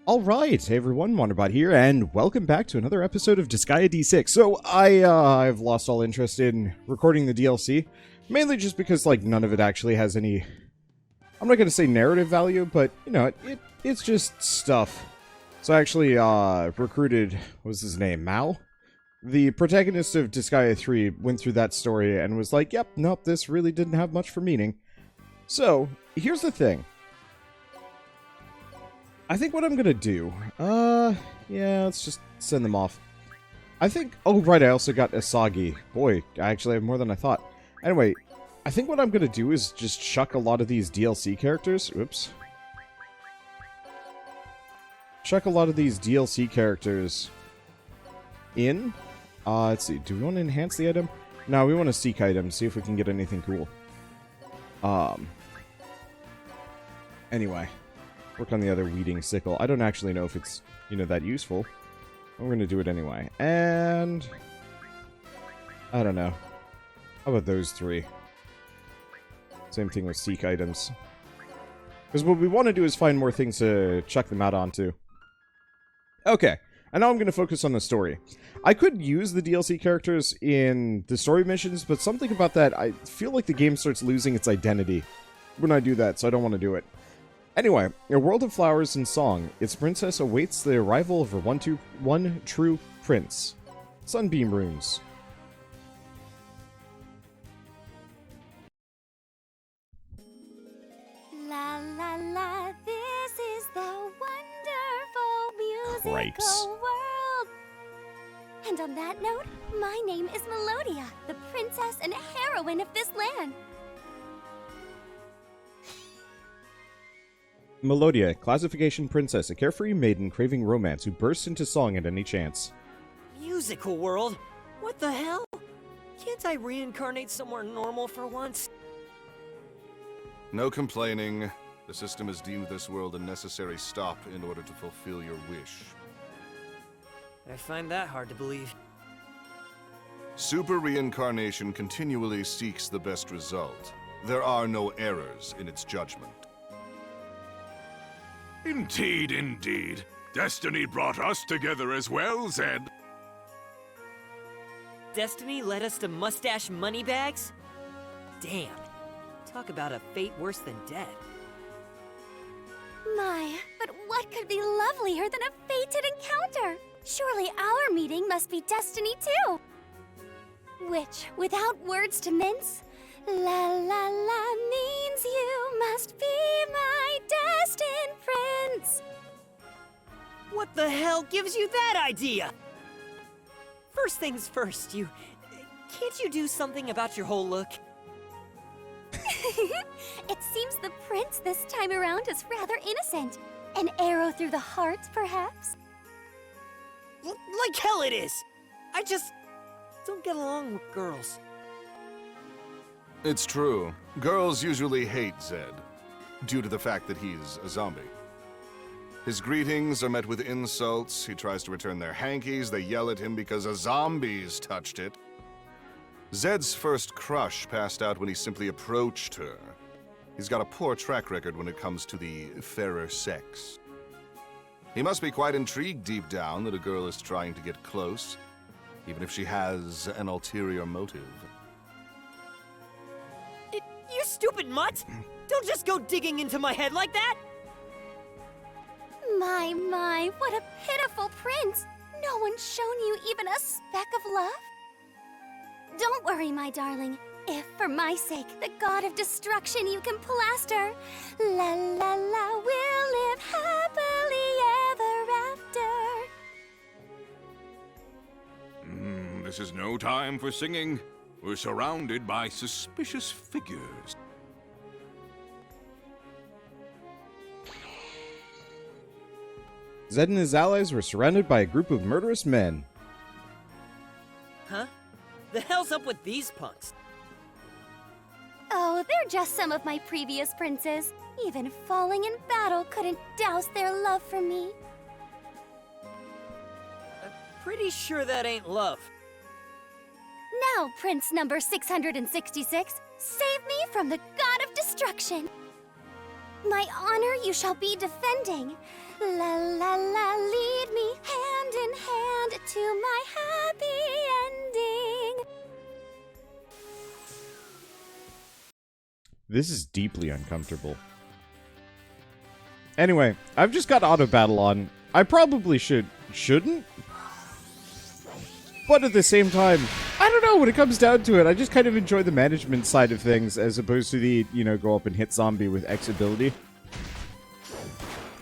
Alright, hey everyone, Wanderbot here, and welcome back to another episode of Disgaea D6. So, I've lost all interest in recording the DLC, mainly just because, none of it actually has any, I'm not gonna say narrative value, but, it's just stuff. So I actually, recruited, what was his name, Mao? The protagonist of Disgaea 3 went through that story and was like, yep, nope, this really didn't have much for meaning. So, here's the thing. I think what I'm gonna do, yeah, let's just send them off. I think, oh right, I also got Asagi. Boy, I actually have more than I thought. Anyway, I think what I'm gonna do is just chuck a lot of these DLC characters, oops. Chuck a lot of these DLC characters in. Let's see, do we want to enhance the item? No, we want to seek items, see if we can get anything cool. Anyway. Work on the other weeding sickle. I don't actually know if it's, that useful. We're going to do it anyway. And I don't know. How about those three? Same thing with seek items. Because what we want to do is find more things to chuck them out onto. Okay. And now I'm going to focus on the story. I could use the DLC characters in the story missions, but something about that, I feel like the game starts losing its identity when I do that, so I don't want to do it. Anyway, a world of flowers and song, its princess awaits the arrival of her one true prince. Sunbeam runes. La la la, this is the wonderful musical Cripes. world. And on that note, my name is Melodia, the princess and heroine of this land. Melodia, classification princess, a carefree maiden craving romance who bursts into song at any chance. Musical world? What the hell? Can't I reincarnate somewhere normal for once? No complaining. The system has deemed this world a necessary stop in order to fulfill your wish. I find that hard to believe. Super Reincarnation continually seeks the best result. There are no errors in its judgment. Indeed, indeed. Destiny brought us together as well, Zed. Destiny led us to mustache moneybags? Damn. Talk about a fate worse than death. My, but what could be lovelier than a fated encounter? Surely our meeting must be destiny too. Which, without words to mince, la la la means you must be my destined prince. What the hell gives you that idea? First things first, can't you do something about your whole look? It seems the prince this time around is rather innocent. An arrow through the heart, perhaps? Like hell it is! I just don't get along with girls. It's true. Girls usually hate Zed, due to the fact that he's a zombie. His greetings are met with insults, he tries to return their hankies, they yell at him because a zombie's touched it. Zed's first crush passed out when he simply approached her. He's got a poor track record when it comes to the fairer sex. He must be quite intrigued deep down that a girl is trying to get close, even if she has an ulterior motive. You stupid mutt! Don't just go digging into my head like that! My, what a pitiful prince! No one's shown you even a speck of love? Don't worry, my darling. If, for my sake, the god of destruction you can plaster, la la la, we'll live happily ever after. This is no time for singing. We're surrounded by suspicious figures. Zed and his allies were surrounded by a group of murderous men. Huh? The hell's up with these punks? Oh, they're just some of my previous princes. Even falling in battle couldn't douse their love for me. Pretty sure that ain't love. Now, Prince number 666, save me from the god of destruction. My honor you shall be defending. La la This is deeply uncomfortable. Anyway, I've just got auto battle on. I probably shouldn't. But at the same time, I don't know, when it comes down to it, I just kind of enjoy the management side of things as opposed to the, you know, go up and hit zombie with X ability.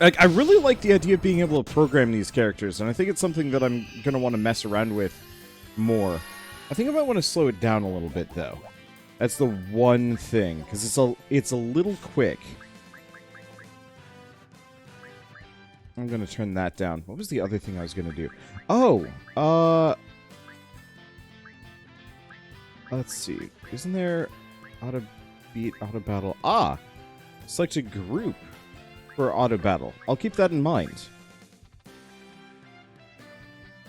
Like, I really like the idea of being able to program these characters, and I think it's something that I'm going to want to mess around with more. I think I might want to slow it down a little bit, though. That's the one thing, because it's a little quick. I'm going to turn that down. What was the other thing I was going to do? Oh, let's see. Isn't there auto battle? Ah! Select a group for auto battle. I'll keep that in mind.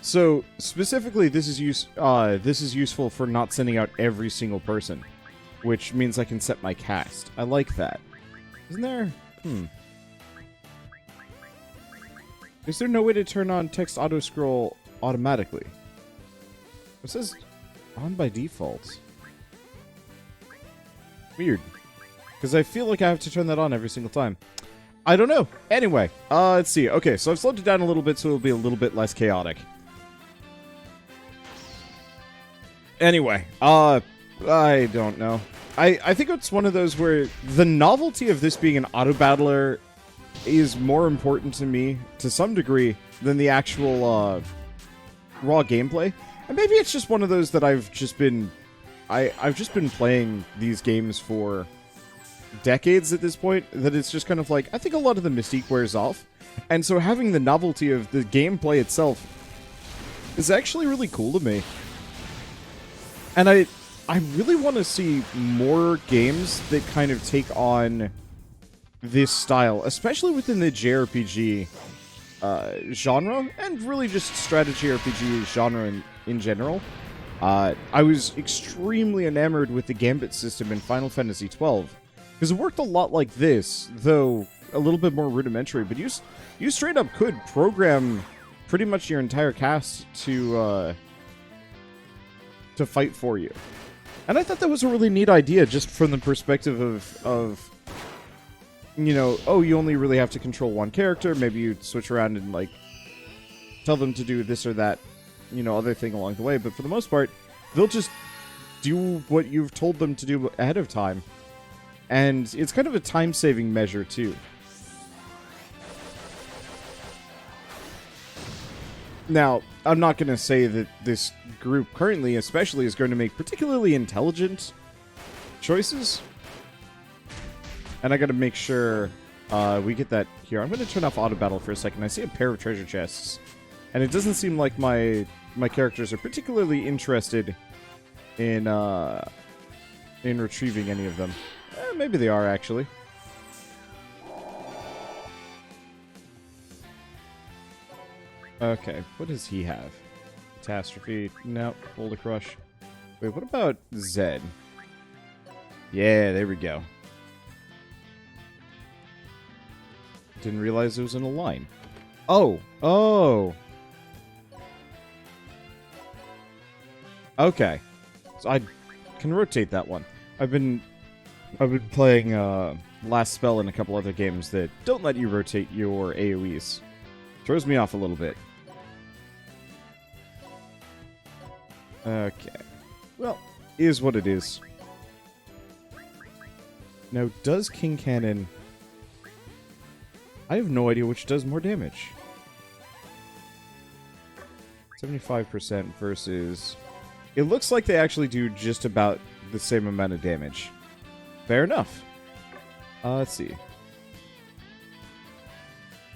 So, specifically, this is useful for not sending out every single person, which means I can set my cast. I like that. Isn't there? Is there no way to turn on text auto scroll automatically? It says on by default. Weird. Because I feel like I have to turn that on every single time. I don't know. Anyway, let's see. Okay, so I've slowed it down a little bit so it'll be a little bit less chaotic. Anyway, I don't know. I think it's one of those where the novelty of this being an auto-battler is more important to me, to some degree, than the actual, raw gameplay. And maybe it's just one of those that I've just been playing these games for decades at this point, that it's just kind of like, I think a lot of the mystique wears off. And so having the novelty of the gameplay itself is actually really cool to me. And I really want to see more games that kind of take on this style, especially within the JRPG genre, and really just strategy RPG genre in general. I was extremely enamored with the Gambit system in Final Fantasy XII, because it worked a lot like this, though a little bit more rudimentary, but you straight up could program pretty much your entire cast to fight for you. And I thought that was a really neat idea, just from the perspective of you know, oh, you only really have to control one character, maybe you switch around and, like, tell them to do this or that, you know, other thing along the way, but for the most part, they'll just do what you've told them to do ahead of time. And it's kind of a time-saving measure, too. Now, I'm not going to say that this group currently, especially, is going to make particularly intelligent choices. And I got to make sure we get that here. I'm going to turn off auto battle for a second. I see a pair of treasure chests. And it doesn't seem like my characters are particularly interested in retrieving any of them. Maybe they are, actually. Okay, what does he have? Catastrophe. No, Boulder Crush. Wait, what about Zed? Yeah, there we go. Didn't realize it was in a line. Oh! Oh! Okay. So I can rotate that one. I've been playing Last Spell and a couple other games that don't let you rotate your AoEs. Throws me off a little bit. Okay. Well, is what it is. Now, does King Cannon... I have no idea which does more damage. 75% versus... It looks like they actually do just about the same amount of damage. Fair enough. Let's see.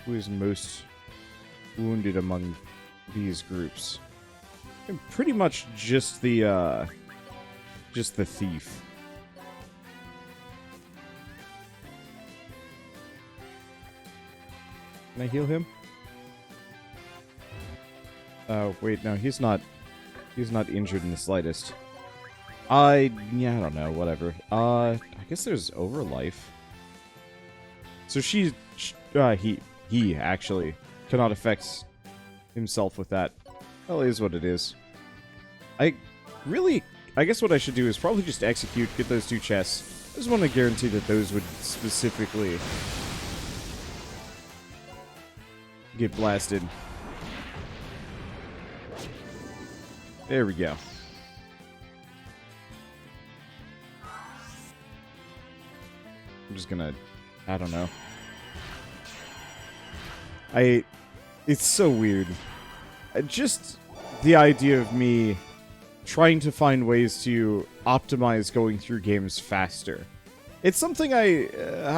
Who is most wounded among these groups? And pretty much just the thief. Can I heal him? Oh, wait, no, he's not injured in the slightest. Yeah, I don't know, whatever. I guess there's Overlife. So he actually cannot affect himself with that. Well, it is what it is. I guess what I should do is probably just execute, get those two chests, I just want to guarantee that those would specifically get blasted. There we go. I'm just gonna... I don't know. It's so weird. Just the idea of me trying to find ways to optimize going through games faster. It's something I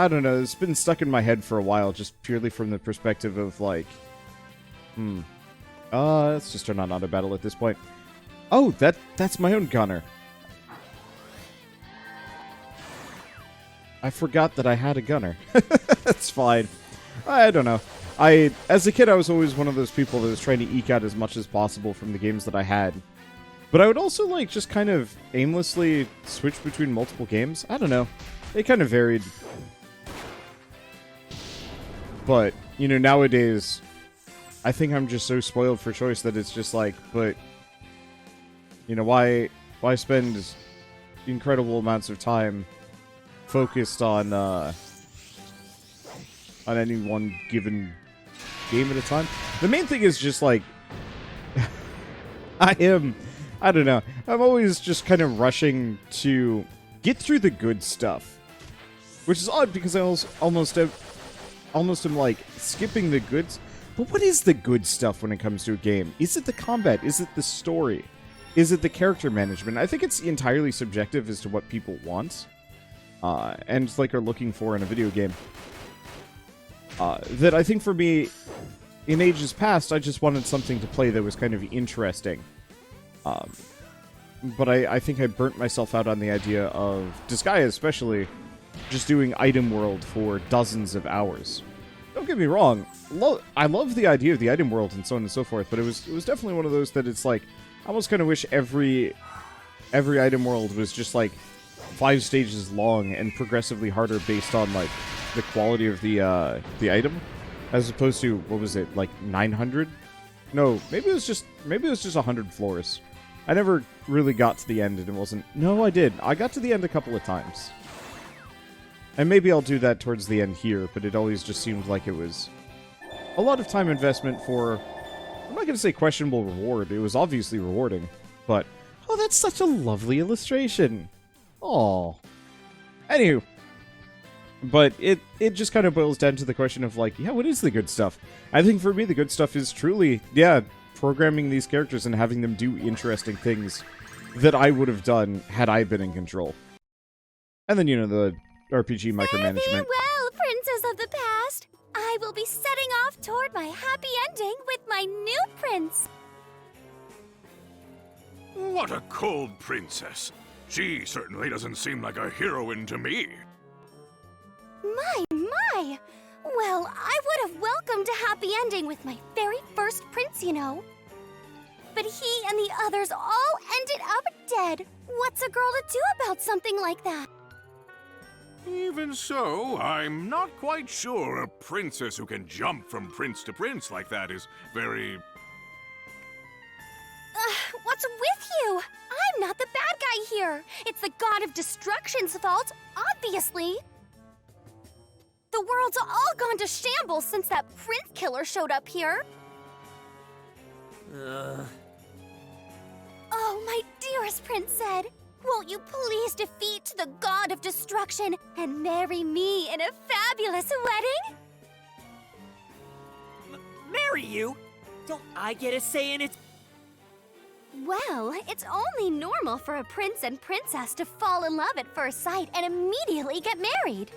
don't know, it's been stuck in my head for a while, just purely from the perspective of, like... let's just turn on auto battle at this point. Oh, that's my own gunner. I forgot that I had a gunner. That's fine. I don't know. As a kid, I was always one of those people that was trying to eke out as much as possible from the games that I had. But I would also, like, just kind of aimlessly switch between multiple games. I don't know. It kind of varied. But, you know, nowadays, I think I'm just so spoiled for choice that it's just like, but, you know, why spend incredible amounts of time focused on any one given game at a time? The main thing is just, like, I don't know. I'm always just kind of rushing to get through the good stuff. Which is odd because I almost am, like, skipping the goods. But what is the good stuff when it comes to a game? Is it the combat? Is it the story? Is it the character management? I think it's entirely subjective as to what people want. And, like, are looking for in a video game. That I think for me, in ages past, I just wanted something to play that was kind of interesting. But I think I burnt myself out on the idea of Disgaea, especially, just doing item world for dozens of hours. Don't get me wrong, I love the idea of the item world and so on and so forth, but it was definitely one of those that it's like, I almost kind of wish every item world was just like 5 stages long and progressively harder based on like the quality of the item, as opposed to, what was it, like 900? No, maybe it was just 100 floors. I never really got to the end, and it wasn't... No, I did. I got to the end a couple of times. And maybe I'll do that towards the end here, but it always just seemed like it was a lot of time investment for... I'm not going to say questionable reward. It was obviously rewarding, but... Oh, that's such a lovely illustration. Aw. Anywho. But it just kind of boils down to the question of, like, yeah, what is the good stuff? I think for me, the good stuff is truly, yeah, programming these characters and having them do interesting things that I would have done had I been in control. And then, you know, the RPG micromanagement. Farewell, princess of the past! I will be setting off toward my happy ending with my new prince! What a cold princess. She certainly doesn't seem like a heroine to me. My! Well, I would have welcomed a happy ending with my very first prince, you know. But he and the others all ended up dead. What's a girl to do about something like that? Even so, I'm not quite sure a princess who can jump from prince to prince like that is very... What's with you? I'm not the bad guy here. It's the god of destruction's fault, obviously. The world's all gone to shambles since that prince killer showed up here. Oh, my dearest Prince Zed, won't you please defeat the god of destruction and marry me in a fabulous wedding? Marry you? Don't I get a say in it? Well, it's only normal for a prince and princess to fall in love at first sight and immediately get married.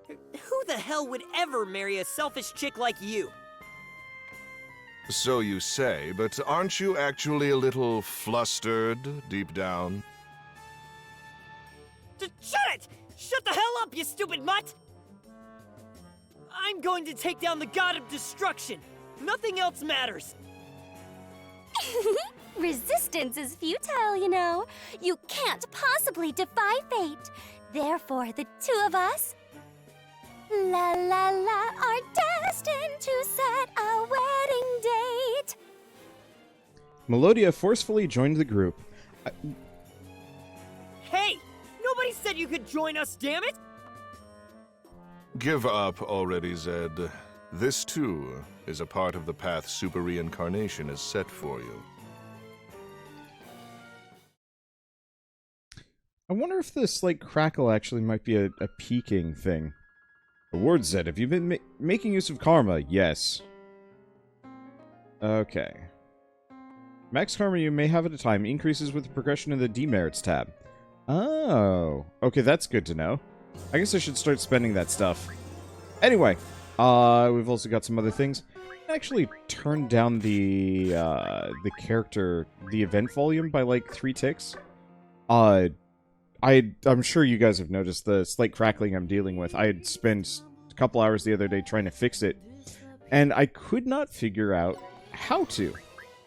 Who the hell would ever marry a selfish chick like you? So you say, but aren't you actually a little flustered deep down? Shut it! Shut the hell up, you stupid mutt! I'm going to take down the god of destruction. Nothing else matters. Resistance is futile, you know. You can't possibly defy fate. Therefore, the two of us... La la la, are destined to set a wedding date. Melodia forcefully joined the group. Hey! Nobody I said you could join us, damn it! Give up already, Zed. This, too, is a part of the path Super Reincarnation has set for you. I wonder if this, like, crackle actually might be a peaking thing. Award Zed, have you been making use of karma? Yes. Okay. Max karma you may have at a time increases with the progression of the demerits tab. Oh. Okay, that's good to know. I guess I should start spending that stuff. Anyway, we've also got some other things. I actually turned down the event volume by like 3 ticks. I'm sure you guys have noticed the slight crackling I'm dealing with. I had spent a couple hours the other day trying to fix it, and I could not figure out how to.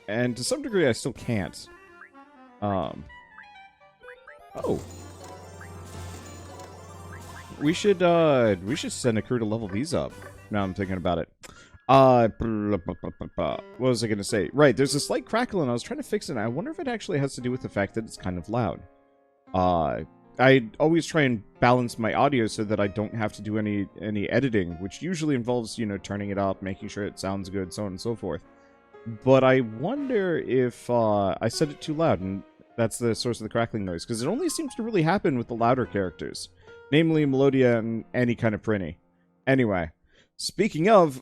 And to some degree, I still can't. Oh. We should send a crew to level these up. Now I'm thinking about it. What was I going to say? Right, there's a slight crackle, and I was trying to fix it, and I wonder if it actually has to do with the fact that it's kind of loud. I always try and balance my audio so that I don't have to do any editing, which usually involves, you know, turning it up, making sure it sounds good, so on and so forth. But I wonder if I said it too loud, and that's the source of the crackling noise, because it only seems to really happen with the louder characters, namely Melodia and any kind of Prinny. Anyway, speaking of,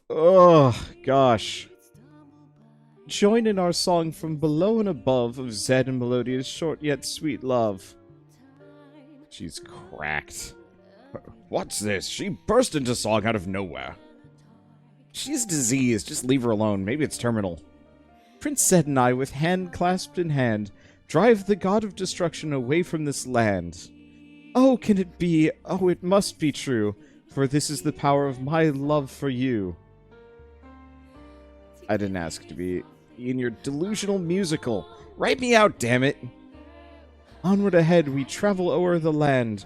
gosh. Join in our song from below and above of Zed and Melodia's short yet sweet love. She's cracked. What's this? She burst into song out of nowhere. She's diseased. Just leave her alone. Maybe it's terminal. Prince Zed and I, with hand clasped in hand, drive the god of destruction away from this land. Oh, can it be? Oh, it must be true, for this is the power of my love for you. I didn't ask to be in your delusional musical. Write me out, damn it! Onward ahead, we travel o'er the land.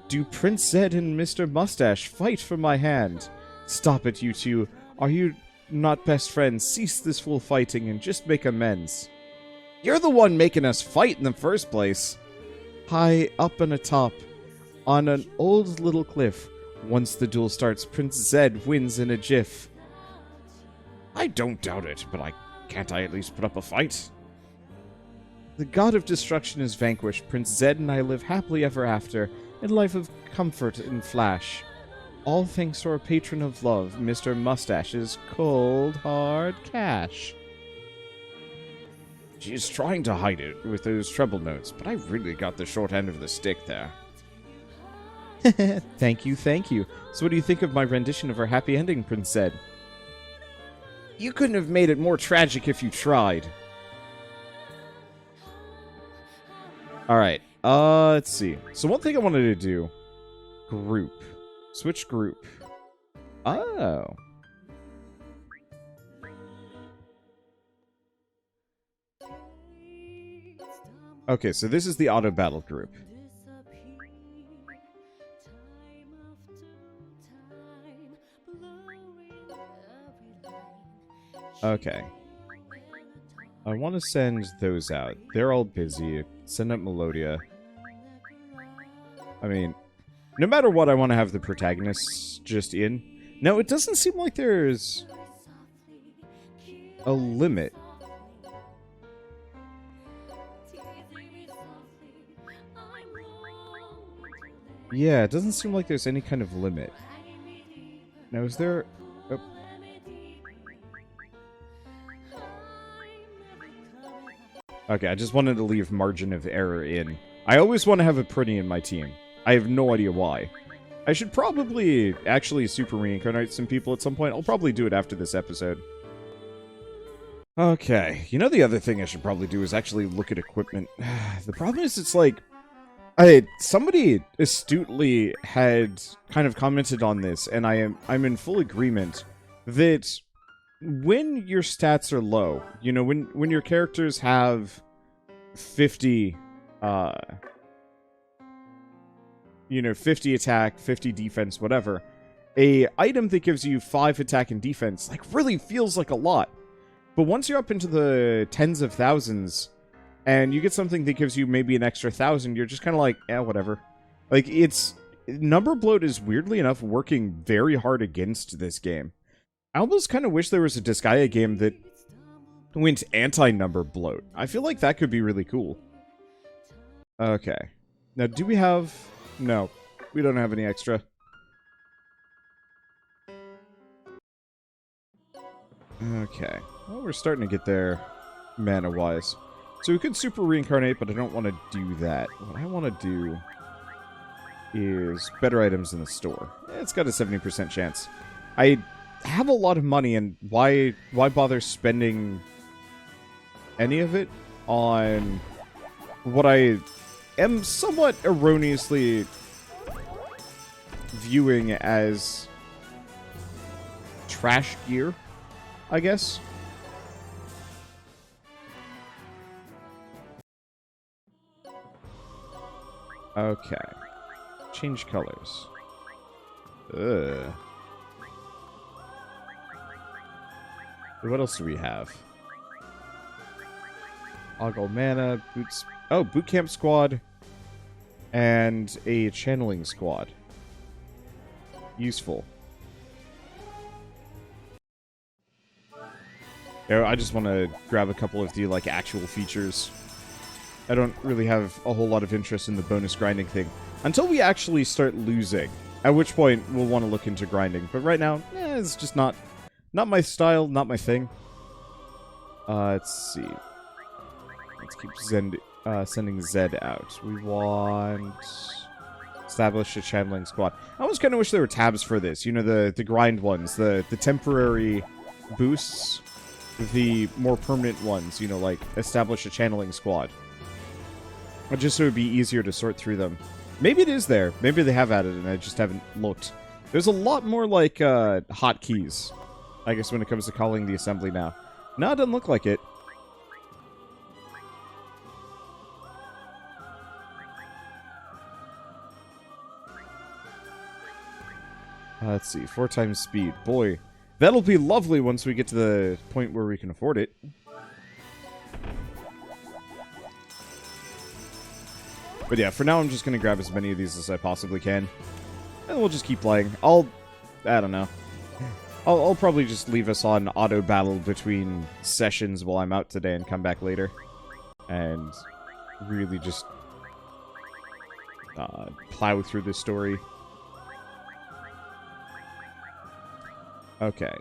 Do Prince Zed and Mr. Mustache fight for my hand? Stop it, you two. Are you not best friends? Cease this fool fighting and just make amends. You're the one making us fight in the first place. High up and atop, on an old little cliff. Once the duel starts, Prince Zed wins in a jiff. I don't doubt it, but can't I at least put up a fight? The god of destruction is vanquished. Prince Zed and I live happily ever after, in life of comfort and flash. All thanks to our patron of love, Mr. Mustache's cold, hard cash. She's trying to hide it with those treble notes, but I really got the short end of the stick there. Thank you, thank you. So what do you think of my rendition of our happy ending, Prince Zed? You couldn't have made it more tragic if you tried. Alright, let's see. So one thing I wanted to do... Group. Switch group. Oh. Okay, so this is the auto battle group. Okay. I want to send those out. They're all busy. Send out Melodia. I mean, no matter what, I want to have the protagonists just in. No, it doesn't seem like there's a limit. Yeah, it doesn't seem like there's any kind of limit. Now, is there... Oh. Okay, I just wanted to leave margin of error in. I always want to have a Prinny in my team. I have no idea why. I should probably actually super reincarnate some people at some point. I'll probably do it after this episode. Okay, you know the other thing I should probably do is actually look at equipment. The problem is it's like... somebody astutely had kind of commented on this, and I'm in full agreement that when your stats are low, you know, when your characters have 50, 50 attack, 50 defense, whatever, a item that gives you 5 attack and defense, like, really feels like a lot. But once you're up into the tens of thousands, and you get something that gives you maybe an extra 1,000, you're just kind of like, whatever. Like, it's... Number bloat is weirdly enough working very hard against this game. I almost kind of wish there was a Disgaea game that went anti-number bloat. I feel like that could be really cool. Okay. Now, do we have... No. We don't have any extra. Okay. Well, we're starting to get there mana-wise. So we could Super Reincarnate, but I don't want to do that. What I want to do is better items in the store. It's got a 70% chance. I have a lot of money, and why bother spending any of it on what I am somewhat erroneously viewing as trash gear, I guess? Okay. Change colors. Ugh. What else do we have? Ogle mana, boots. Oh, boot camp squad, and a channeling squad. Useful. Yeah, I just want to grab a couple of the like actual features. I don't really have a whole lot of interest in the bonus grinding thing until we actually start losing. At which point we'll want to look into grinding. But right now, it's just not my style, not my thing. Let's see. Let's keep sending Zed out. We want establish a channeling squad. I almost kind of wish there were tabs for this. You know, the grind ones, the temporary boosts, the more permanent ones. You know, like establish a channeling squad. Just so it would be easier to sort through them. Maybe it is there. Maybe they have added it and I just haven't looked. There's a lot more like hotkeys, I guess, when it comes to calling the assembly now. No, it doesn't look like it. Let's see, 4 times speed. Boy, that'll be lovely once we get to the point where we can afford it. But yeah, for now I'm just going to grab as many of these as I possibly can. And we'll just keep playing. I don't know. I'll probably just leave us on auto battle between sessions while I'm out today and come back later. And really just plow through this story. Okay.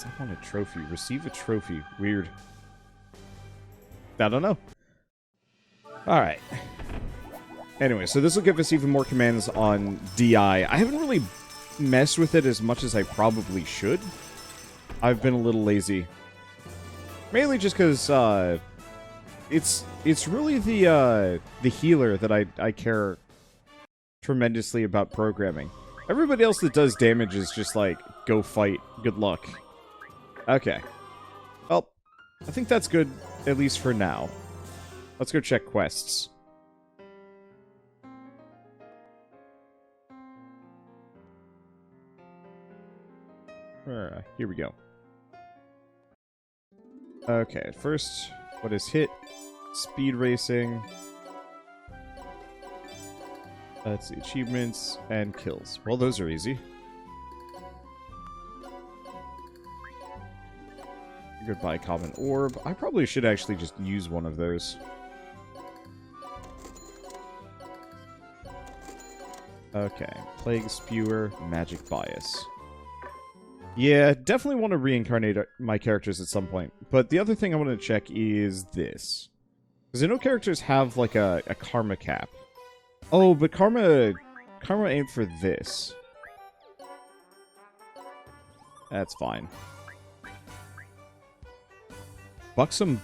I want a trophy. Receive a trophy. Weird. I don't know. Alright. Anyway, so this will give us even more commands on DI. I haven't really messed with it as much as I probably should. I've been a little lazy. Mainly just because, it's really the healer that I care tremendously about programming. Everybody else that does damage is just like, go fight, good luck. Okay. Well, I think that's good, at least for now. Let's go check quests. Here we go. Okay, first, what is hit? Speed racing. Let's see, achievements and kills. Well, those are easy. Goodbye, common orb. I probably should actually just use one of those. Okay, plague spewer, magic bias. Yeah, definitely want to reincarnate my characters at some point. But the other thing I want to check is this. Because I know characters have, like, a karma cap. Oh, but karma ain't for this. That's fine. Buxom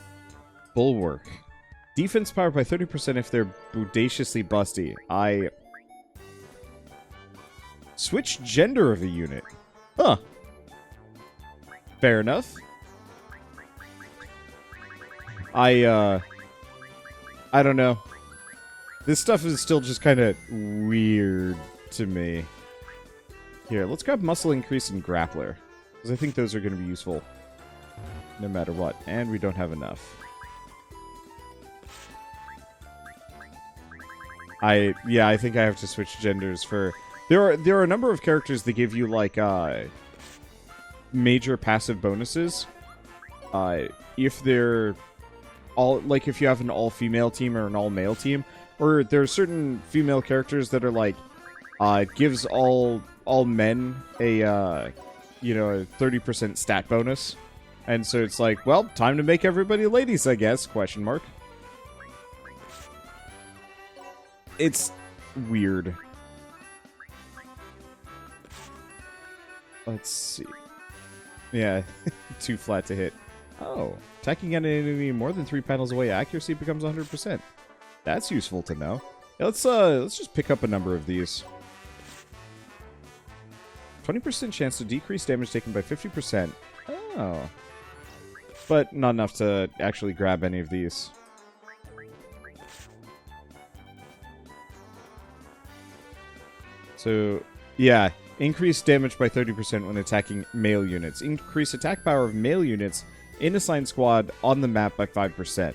Bulwark. Defense power by 30% if they're bodaciously busty. Switch gender of a unit. Huh. Fair enough. I don't know. This stuff is still just kind of weird to me. Here, let's grab muscle increase and grappler. Because I think those are going to be useful. No matter what. And we don't have enough. I think I have to switch genders for... There are a number of characters that give you, like, major passive bonuses. If they're all... Like, if you have an all-female team or an all-male team. Or there are certain female characters that are, like, gives all men a, you know, a 30% stat bonus. And so it's like, well, time to make everybody ladies, I guess, question mark. It's weird. Let's see. Yeah, too flat to hit. Oh, attacking an enemy more than 3 panels away, accuracy becomes 100%. That's useful to know. Yeah, let's just pick up a number of these. 20% chance to decrease damage taken by 50%. Oh. But not enough to actually grab any of these. So, yeah. Increase damage by 30% when attacking male units. Increase attack power of male units in assigned squad on the map by 5%.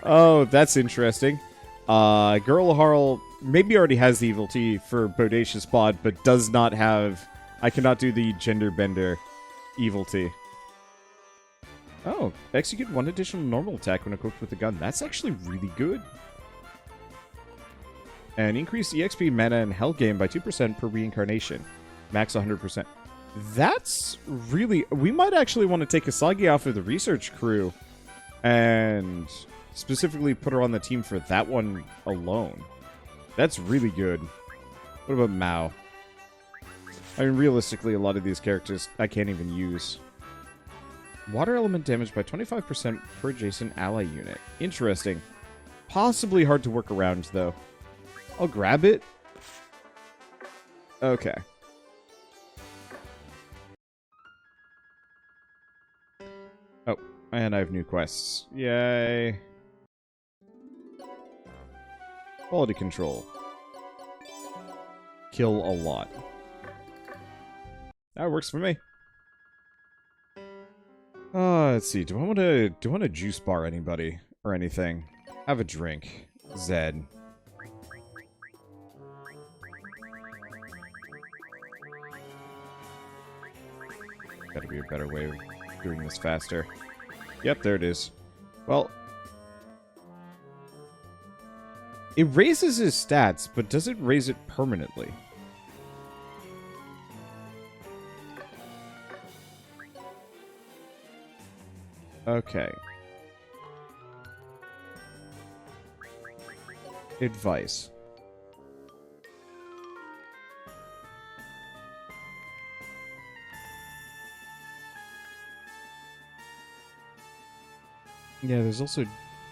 Oh, that's interesting. Girl Harl maybe already has the Evil T for Bodacious Bod, but does not have... I cannot do the Gender Bender Evil T. Oh, execute 1 additional normal attack when equipped with a gun. That's actually really good. And increase EXP mana and health gain by 2% per reincarnation. Max 100%. That's really... We might actually want to take Asagi off of the research crew and specifically put her on the team for that one alone. That's really good. What about Mao? I mean, realistically, a lot of these characters I can't even use. Water element damage by 25% per adjacent ally unit. Interesting. Possibly hard to work around, though. I'll grab it. Okay. Oh, and I have new quests. Yay. Quality control. Kill a lot. That works for me. Let's see. Do I want to juice bar anybody or anything? Have a drink. Zed. Gotta be a better way of doing this faster. Yep, there it is. Well, it raises his stats, but does it raise it permanently? Okay. Advice. Yeah, there's also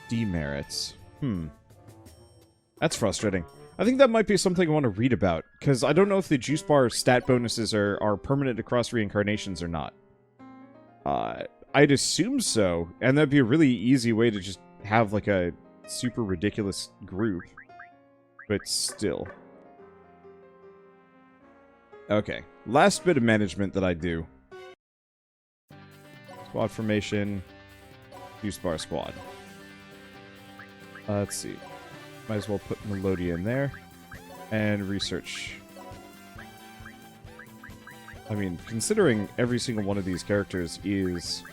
demerits. That's frustrating. I think that might be something I want to read about, because I don't know if the juice bar stat bonuses are permanent across reincarnations or not. I'd assume so, and that'd be a really easy way to just have, like, a super ridiculous group. But still. Okay, last bit of management that I do. Squad formation... Juice bar squad. Let's see. Might as well put Melodia in there. And research. I mean, considering every single one of these characters is...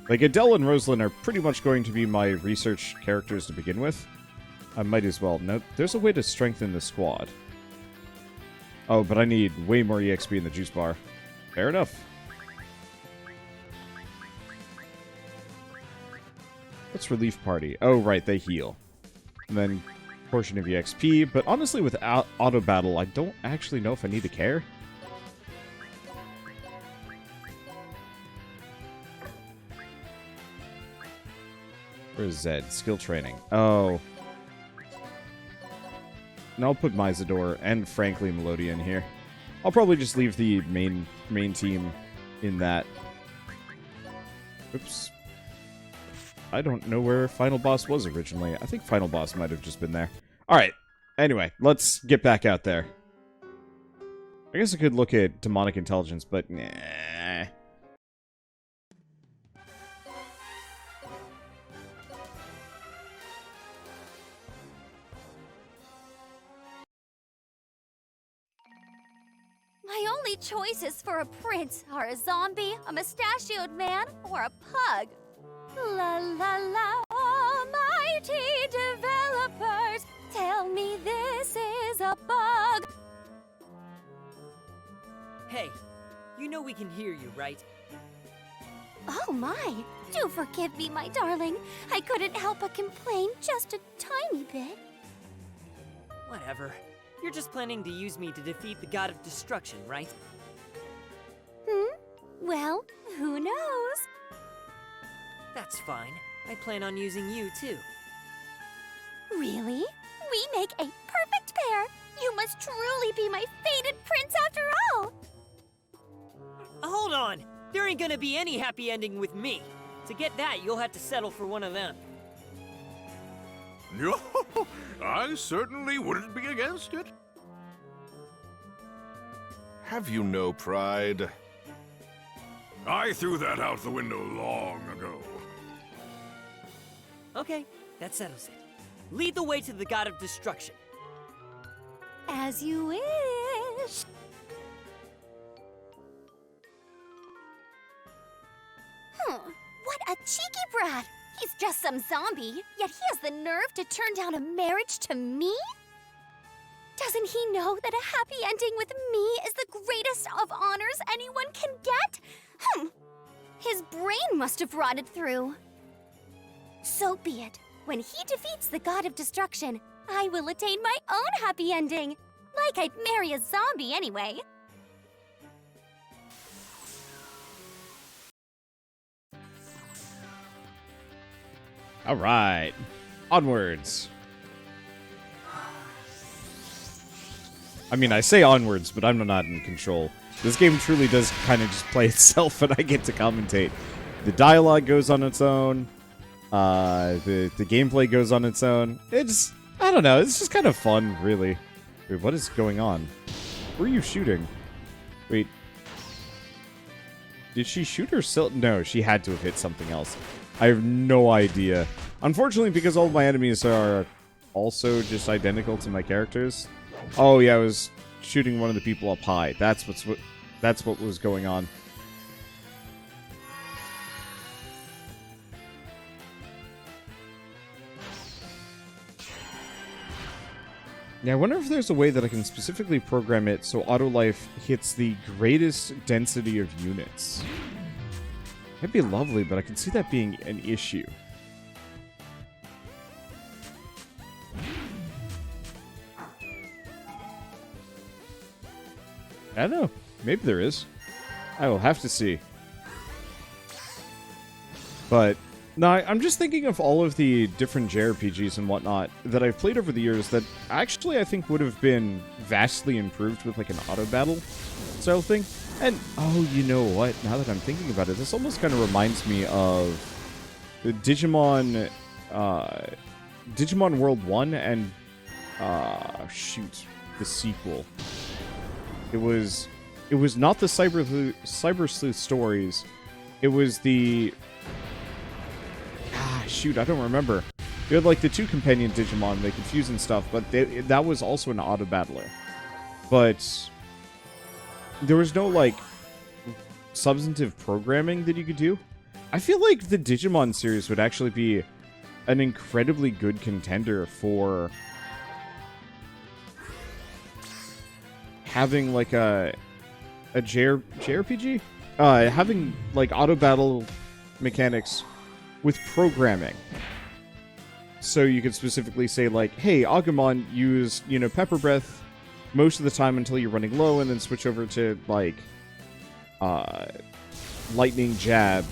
Like, Adele and Rosalind are pretty much going to be my research characters to begin with. I might as well. Nope. There's a way to strengthen the squad. Oh, but I need way more EXP in the juice bar. Fair enough. What's Relief Party? Oh, right, they heal. And then portion of EXP, but honestly with auto battle, I don't actually know if I need to care. Where's Zed? Skill training. Oh. And I'll put Myzador and, frankly, Melodia in here. I'll probably just leave the main team in that. Oops. I don't know where Final Boss was originally. I think Final Boss might have just been there. Alright. Anyway, let's get back out there. I guess I could look at Demonic Intelligence, but nah. My only choices for a prince are a zombie, a mustachioed man, or a pug. La la la, almighty developers, tell me this is a bug. Hey, you know we can hear you, right? Oh my, do forgive me, my darling. I couldn't help but complain just a tiny bit. Whatever. You're just planning to use me to defeat the god of destruction, right? Well, who knows? That's fine. I plan on using you too. Really? We make a perfect pair. You must truly be my fated prince after all. Hold on! There ain't gonna be any happy ending with me. To get that, you'll have to settle for one of them. No, I certainly wouldn't be against it. Have you no pride? I threw that out the window long ago. Okay, that settles it. Lead the way to the god of destruction. As you wish. What a cheeky brat! He's just some zombie, yet he has the nerve to turn down a marriage to me? Doesn't he know that a happy ending with me is the greatest of honors anyone can get? His brain must have rotted through. So be it. When he defeats the god of destruction, I will attain my own happy ending. Like I'd marry a zombie anyway. All right. Onwards. I mean, I say onwards, but I'm not in control. This game truly does kind of just play itself, and I get to commentate. The dialogue goes on its own. The gameplay goes on its own. It's, I don't know, it's just kind of fun, really. Wait, what is going on? Where are you shooting? Wait. Did she shoot or still? No, she had to have hit something else. I have no idea. Unfortunately, because all of my enemies are also just identical to my characters. Oh yeah, I was shooting one of the people up high. That's what was going on. Yeah, I wonder if there's a way that I can specifically program it so Autolife hits the greatest density of units. That'd be lovely, but I can see that being an issue. I don't know. Maybe there is. I will have to see. But, no, I'm just thinking of all of the different JRPGs and whatnot that I've played over the years that actually I think would have been vastly improved with like an auto battle style thing. And, oh, you know what? Now that I'm thinking about it, this almost kind of reminds me of the Digimon World 1 and, shoot, the sequel. It was not the Cyber Sleuth stories. It was the... shoot, I don't remember. You had, like, the two companion Digimon, they could fuse and stuff, but that was also an auto-battler. But there was no, like, substantive programming that you could do. I feel like the Digimon series would actually be an incredibly good contender for having, like, a JRPG? Having, like, auto-battle mechanics with programming. So you could specifically say, like, hey, Agumon, use, Pepper Breath most of the time until you're running low, and then switch over to, like, Lightning Jab.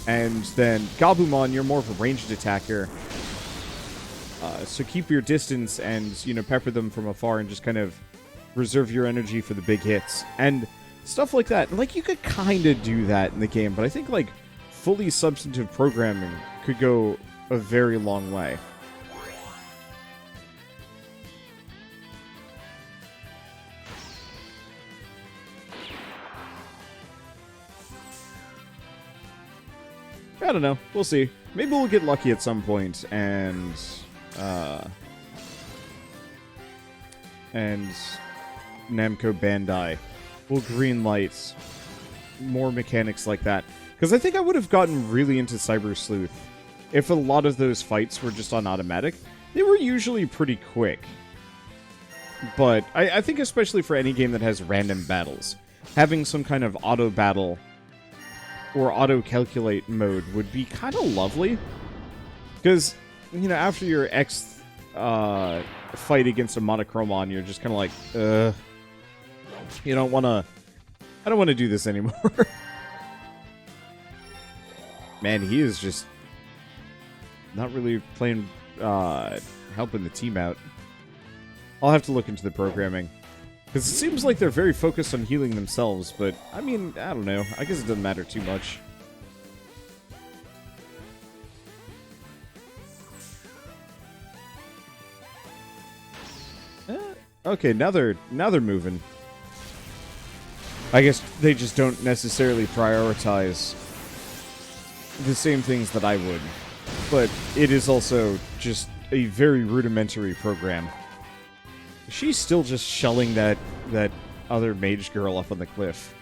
And then Gabumon, you're more of a ranged attacker. So keep your distance and, pepper them from afar and just kind of reserve your energy for the big hits. And stuff like that. Like, you could kind of do that in the game, but I think, like, fully substantive programming could go a very long way. I don't know. We'll see. Maybe we'll get lucky at some point and Namco Bandai will green light more mechanics like that. Because I think I would have gotten really into Cyber Sleuth if a lot of those fights were just on automatic. They were usually pretty quick. But I think especially for any game that has random battles, having some kind of auto battle or auto calculate mode would be kind of lovely. Because, you know, after your X fight against a Monochromon, you're just kind of like, you don't want to, I don't want to do this anymore. Man, he is just not really playing, helping the team out. I'll have to look into the programming. Because it seems like they're very focused on healing themselves, but, I mean, I don't know. I guess it doesn't matter too much. Okay, now they're moving. I guess they just don't necessarily prioritize the same things that I would. But it is also just a very rudimentary program. She's still just shelling that other mage girl up on the cliff.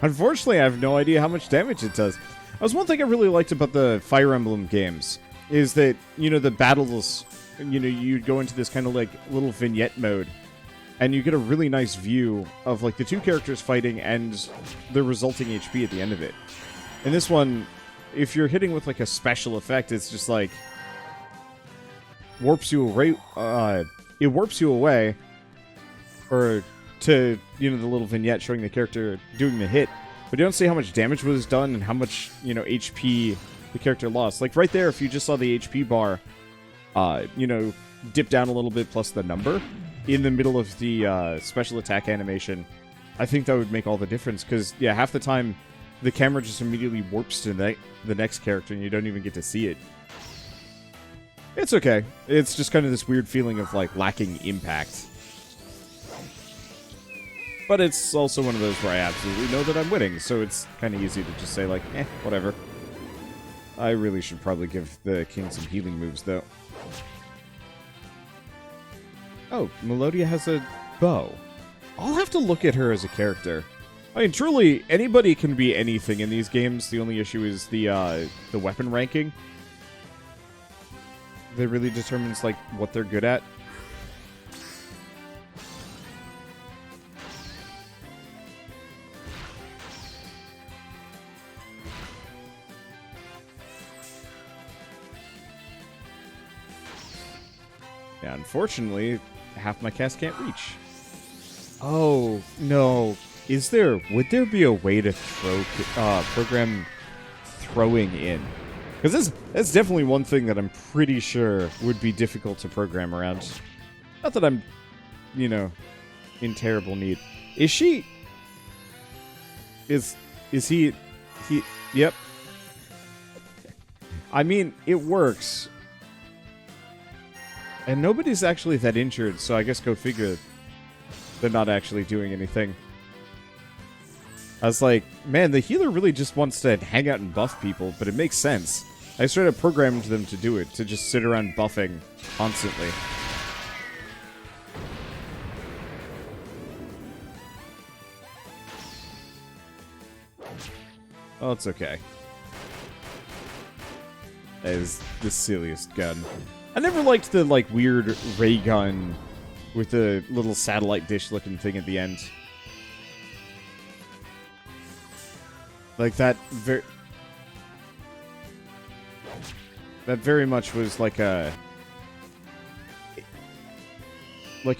Unfortunately, I have no idea how much damage it does. That was one thing I really liked about the Fire Emblem games, is that, you know, the battles, you know, you'd go into this kind of like little vignette mode, and you get a really nice view of like the two characters fighting and the resulting HP at the end of it. In this one, if you're hitting with like a special effect, it's just like warps you away. It warps you away, or to, you know, the little vignette showing the character doing the hit, but you don't see how much damage was done and how much, you know, HP the character lost. Like right there, if you just saw the HP bar, you know, dip down a little bit plus the number in the middle of the special attack animation, I think that would make all the difference. Because, yeah, half the time the camera just immediately warps to the next character and you don't even get to see it. It's okay. It's just kind of this weird feeling of, like, lacking impact. But it's also one of those where I absolutely know that I'm winning, so it's kind of easy to just say, like, whatever. I really should probably give the king some healing moves, though. Oh, Melodia has a bow. I'll have to look at her as a character. I mean, truly, anybody can be anything in these games. The only issue is the weapon ranking. That really determines, like, what they're good at. Yeah, unfortunately, half my cast can't reach. Oh, no. Would there be a way to program throwing in? Because that's definitely one thing that I'm pretty sure would be difficult to program around. Not that I'm, you know, in terrible need. Is she? Is he? Yep. I mean, it works. And nobody's actually that injured, so I guess go figure. They're not actually doing anything. I was like, man, the healer really just wants to hang out and buff people, but it makes sense. I straight up programmed them to do it, to just sit around buffing constantly. Oh, it's okay. That is the silliest gun. I never liked the, like, weird ray gun with the little satellite dish-looking thing at the end. Like, that very much was like a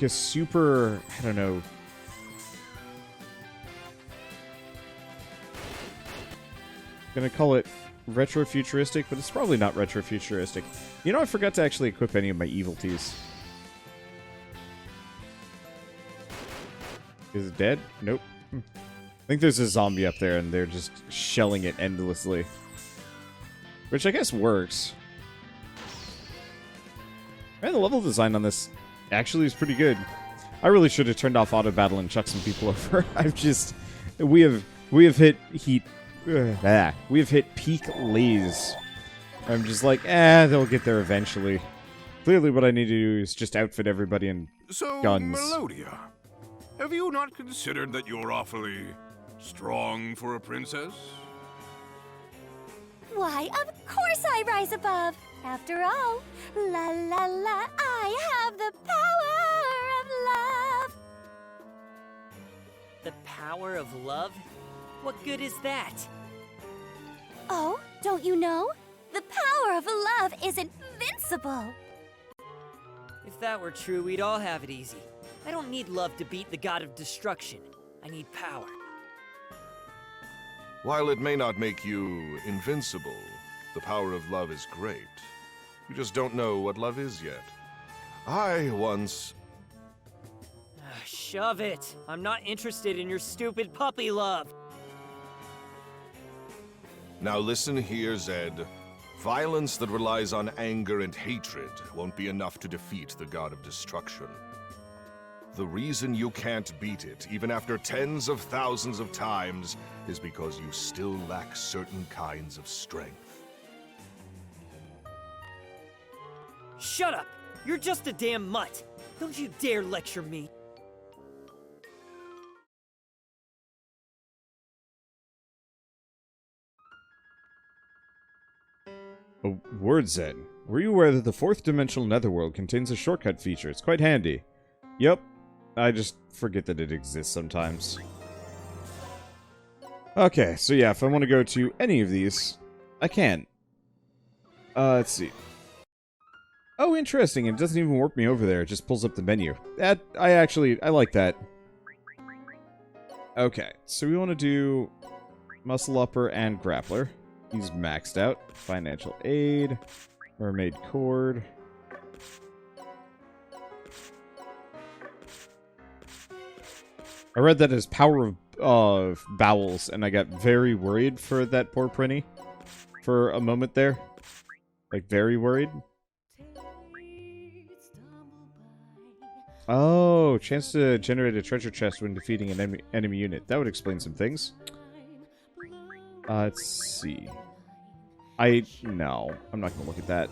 super, I don't know. Gonna call it retro-futuristic, but it's probably not retro-futuristic. You know, I forgot to actually equip any of my evil teas. Is it dead? Nope. I think there's a zombie up there, and they're just shelling it endlessly. Which I guess works. Man, the level design on this actually is pretty good. I really should have turned off auto battle and chucked some people over. We have hit heat. We have hit peak laze. I'm just like, they'll get there eventually. Clearly what I need to do is just outfit everybody in So, guns. Melodia, Have you not considered that you're awfully strong for a princess? Why, of course I rise above. After all, la la la, I have the power of love. The power of love? What good is that? Oh, don't you know? The power of love is invincible. If that were true, we'd all have it easy. I don't need love to beat the god of destruction. I need power. While it may not make you invincible, the power of love is great. You just don't know what love is yet. I once... Shove it. I'm not interested in your stupid puppy love. Now listen here, Zed. Violence that relies on anger and hatred won't be enough to defeat the god of destruction. The reason you can't beat it, even after tens of thousands of times, is because you still lack certain kinds of strength. Shut up! You're just a damn mutt! Don't you dare lecture me! A word, Zed. Were you aware that the 4th dimensional Netherworld contains a shortcut feature? It's quite handy. Yep. I just forget that it exists sometimes. Okay, so yeah, if I want to go to any of these, I can. Let's see. Oh, interesting. It doesn't even warp me over there. It just pulls up the menu. I like that. Okay, so we want to do Muscle Upper and Grappler. He's maxed out. Financial Aid. Mermaid Cord. I read that as Power of Bowels, and I got very worried for that poor Prinny. For a moment there. Like, very worried. Oh, chance to generate a treasure chest when defeating an enemy unit. That would explain some things. Let's see. No, I'm not going to look at that.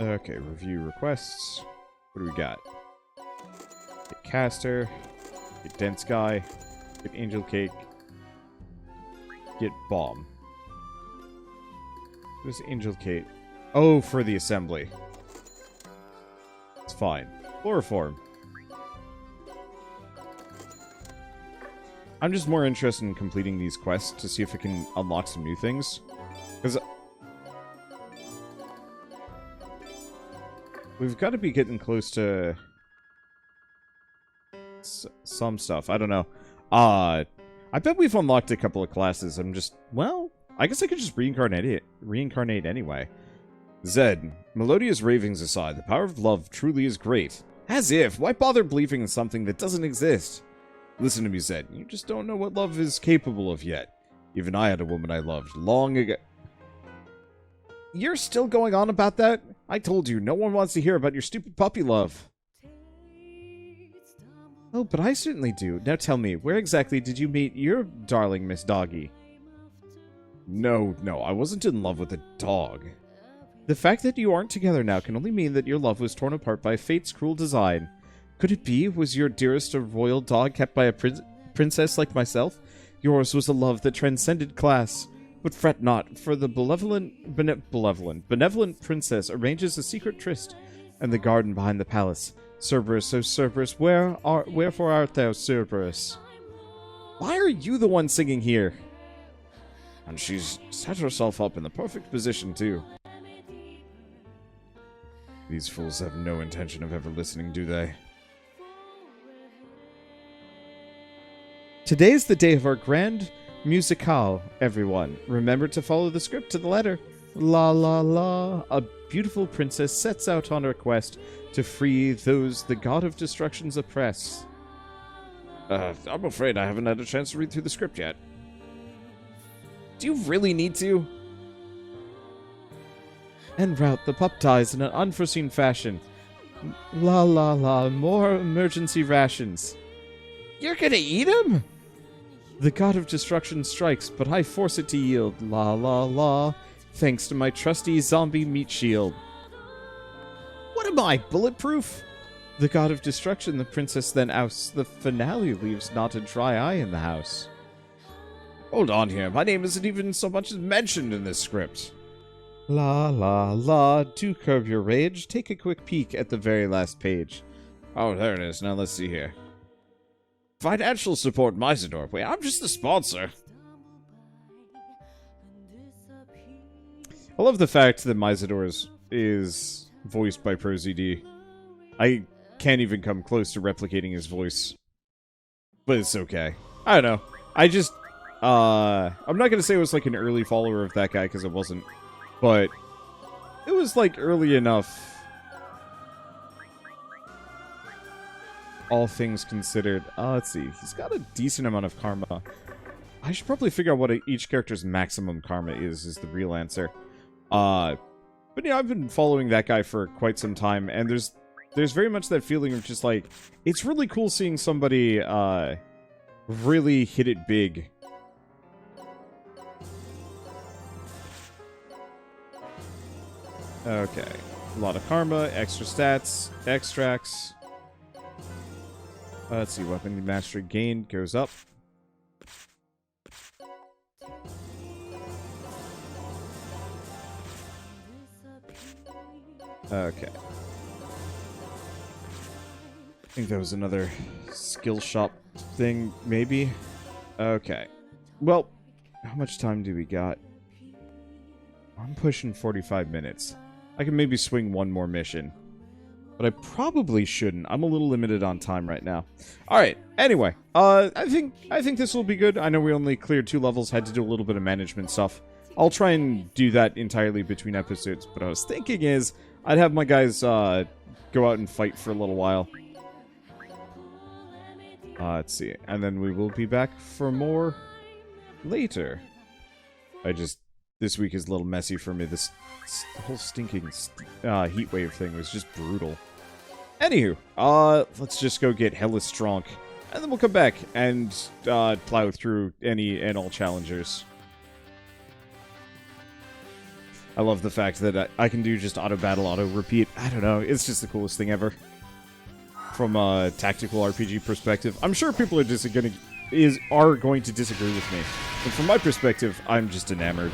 Okay, review requests. What do we got? Get Caster. Get Dense Guy. Get Angel Cake. Get Bomb. What is Angel Cake? Oh, for the assembly. It's fine. Chloroform. I'm just more interested in completing these quests to see if I can unlock some new things. Because we've got to be getting close to some stuff. I don't know. I bet we've unlocked a couple of classes. I'm just, well, I guess I could just reincarnate anyway. Zed, melodious ravings aside, the power of love truly is great. As if, why bother believing in something that doesn't exist? Listen to me, Zed, you just don't know what love is capable of yet. Even I had a woman I loved long ago. You're still going on about that? I told you, no one wants to hear about your stupid puppy love. Oh, but I certainly do. Now tell me, where exactly did you meet your darling Miss Doggy? No, I wasn't in love with a dog. The fact that you aren't together now can only mean that your love was torn apart by fate's cruel design. Could it be? Was your dearest a royal dog kept by a princess like myself? Yours was a love that transcended class. But fret not, for the benevolent princess arranges a secret tryst in the garden behind the palace. Cerberus, oh Cerberus, wherefore art thou, Cerberus? Why are you the one singing here? And she's set herself up in the perfect position, too. These fools have no intention of ever listening, do they? Today's the day of our grand musicale, everyone. Remember to follow the script to the letter. La la la. A beautiful princess sets out on her quest to free those the god of destruction's oppress. I'm afraid I haven't had a chance to read through the script yet. Do you really need to? En route, the pup dies in an unforeseen fashion. La la la, more emergency rations. You're gonna eat him? The god of destruction strikes, but I force it to yield. La la la, thanks to my trusty zombie meat shield. am I, bulletproof? The god of destruction, the princess then ousts. The finale leaves not a dry eye in the house. Hold on here, my name isn't even so much as mentioned in this script. La la la, do curb your rage. Take a quick peek at the very last page. Oh, there it is. Now let's see here. Financial support Mysador. Wait, I'm just a sponsor. I love the fact that Mysador is voiced by ProZD. I can't even come close to replicating his voice. But it's okay. I don't know. I just, I'm not gonna say I was like an early follower of that guy, because it wasn't. But it was like early enough. All things considered. Let's see. He's got a decent amount of karma. I should probably figure out what each character's maximum karma is the real answer. But yeah, I've been following that guy for quite some time, and there's very much that feeling of just like, it's really cool seeing somebody really hit it big. Okay. A lot of karma, extra stats, extracts. Let's see, weapon mastery gained goes up. Okay. I think that was another skill shop thing, maybe? Okay. Well, how much time do we got? I'm pushing 45 minutes. I can maybe swing one more mission. But I probably shouldn't. I'm a little limited on time right now. Alright, anyway. I think this will be good. I know we only cleared 2 levels, had to do a little bit of management stuff. I'll try and do that entirely between episodes. But what I was thinking is, I'd have my guys go out and fight for a little while. Let's see. And then we will be back for more later. This week is a little messy for me. This whole stinking heat wave thing was just brutal. Anywho, let's just go get hella strong, and then we'll come back and plow through any and all challengers. I love the fact that I can do just auto battle, auto repeat. I don't know, it's just the coolest thing ever. From a tactical RPG perspective, I'm sure people are going to disagree with me, but from my perspective, I'm just enamored.